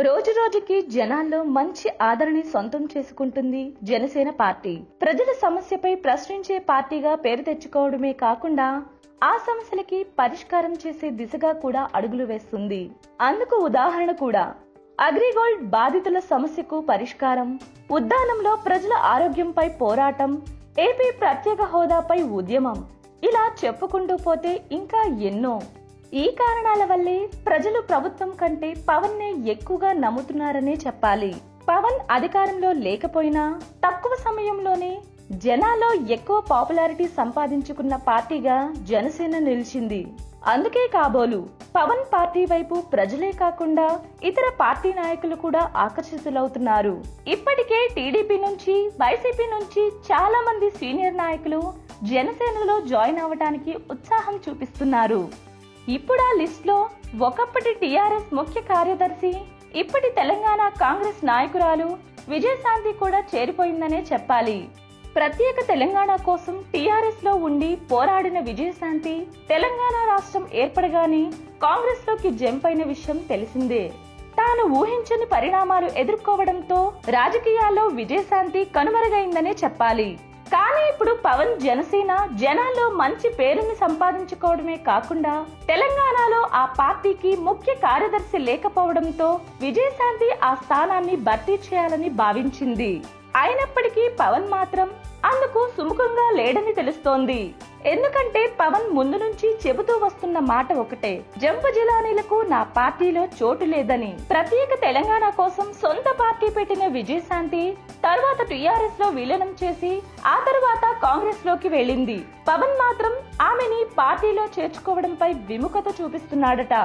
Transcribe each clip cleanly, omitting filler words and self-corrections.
రోజు రోజుకి జనాల్లో మంచి ఆదరణ సొంతం చేసుకుంటుంది జనసేన పార్టీ. ప్రజల సమస్యపై ప్రశ్నించే పార్టీగా పేరు తెచ్చుకోవడమే కాకుండా ఆ సమస్యలకి పరిష్కారం చేసే దిశగా కూడా అడుగులు వేస్తుంది. అందుకు ఉదాహరణ కూడా అగ్రిగోల్డ్ బాధితుల సమస్యకు పరిష్కారం, ఉద్దానంలో ప్రజల ఆరోగ్యంపై పోరాటం, ఏపీ ప్రత్యేక హోదాపై ఉద్యమం, ఇలా చెప్పుకుంటూ పోతే ఇంకా ఎన్నో. ఈ కారణాల వల్లే ప్రజలు ప్రభుత్వం కంటే పవన్ నే ఎక్కువగా నమ్ముతున్నారనే చెప్పాలి. పవన్ అధికారంలో లేకపోయినా తక్కువ సమయంలోనే జనాల్లో ఎక్కువ పాపులారిటీ సంపాదించుకున్న పార్టీగా జనసేన నిలిచింది. అందుకే కాబోలు పవన్ పార్టీ వైపు ప్రజలే కాకుండా ఇతర పార్టీ నాయకులు కూడా ఆకర్షితులవుతున్నారు. ఇప్పటికే టీడీపీ నుంచి, వైసీపీ నుంచి చాలా మంది సీనియర్ నాయకులు జనసేనలో జాయిన్ అవ్వడానికి ఉత్సాహం చూపిస్తున్నారు. ఇప్పుడు ఆ లిస్ట్ లో ఒకప్పటి టీఆర్ఎస్ ముఖ్య కార్యదర్శి, ఇప్పటి తెలంగాణ కాంగ్రెస్ నాయకురాలు విజయశాంతి కూడా చేరిపోయిందనే చెప్పాలి. ప్రత్యేక తెలంగాణ కోసం టీఆర్ఎస్ లో ఉండి పోరాడిన విజయశాంతి తెలంగాణ రాష్ట్రం ఏర్పడగానే కాంగ్రెస్ లోకి జంప్ అయిన విషయం తెలిసిందే. తాను ఊహించని పరిణామాలు ఎదుర్కోవడంతో రాజకీయాల్లో విజయశాంతి కనుమరుగైందనే చెప్పాలి. కానీ ఇప్పుడు పవన్ జనసేన జనాల్లో మంచి పేరుని సంపాదించుకోవడమే కాకుండా తెలంగాణలో ఆ పార్టీకి ముఖ్య కార్యదర్శి లేకపోవడంతో విజయశాంతి ఆ స్థానాన్ని భర్తీ చేయాలని భావించింది. అయినప్పటికీ పవన్ మాత్రం అందుకు సుముఖంగా లేడని తెలుస్తోంది. ఎందుకంటే పవన్ ముందు నుంచి చెబుతూ వస్తున్న మాట ఒకటే, జంపు జిలానీలకు నా పార్టీలో చోటు లేదని. ప్రత్యేక తెలంగాణ కోసం సొంత పార్టీ పెట్టిన విజయశాంతి తర్వాత టీఆర్ఎస్ లో విలీనం చేసి ఆ తర్వాత కాంగ్రెస్ లోకి వెళ్ళింది. పవన్ మాత్రం ఆమెని పార్టీలో చేర్చుకోవడంపై విముఖత చూపిస్తున్నాడట.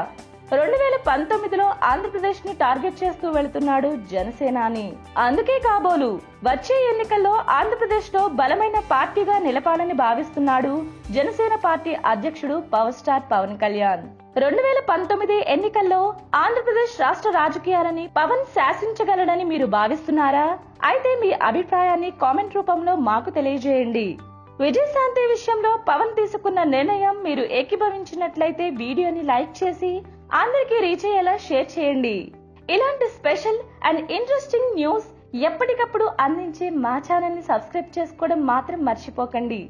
2019లో ఆంధ్రప్రదేశ్ ని టార్గెట్ చేస్తూ వెళుతున్నాడు జనసేనాని. అందుకే కాబోలు వచ్చే ఎన్నికల్లో ఆంధ్రప్రదేశ్ లో బలమైన పార్టీగా నిలపాలని భావిస్తున్నాడు జనసేన పార్టీ అధ్యక్షుడు పవర్ స్టార్ పవన్ కళ్యాణ్. 2019 ఎన్నికల్లో ఆంధ్రప్రదేశ్ రాష్ట్ర రాజకీయాలని పవన్ శాసించగలడని మీరు భావిస్తున్నారా? అయితే మీ అభిప్రాయాన్ని కామెంట్ రూపంలో మాకు తెలియజేయండి. విజయశాంతి విషయంలో పవన్ తీసుకున్న నిర్ణయం మీరు ఏకీభవించినట్లయితే వీడియోని లైక్ చేసి అందరికీ రీచ్ అయ్యేలా షేర్ చేయండి. ఇలాంటి స్పెషల్ అండ్ ఇంట్రెస్టింగ్ న్యూస్ ఎప్పటికప్పుడు అందించే మా ఛానల్ ని సబ్స్క్రైబ్ చేసుకోవడం మాత్రం మర్చిపోకండి.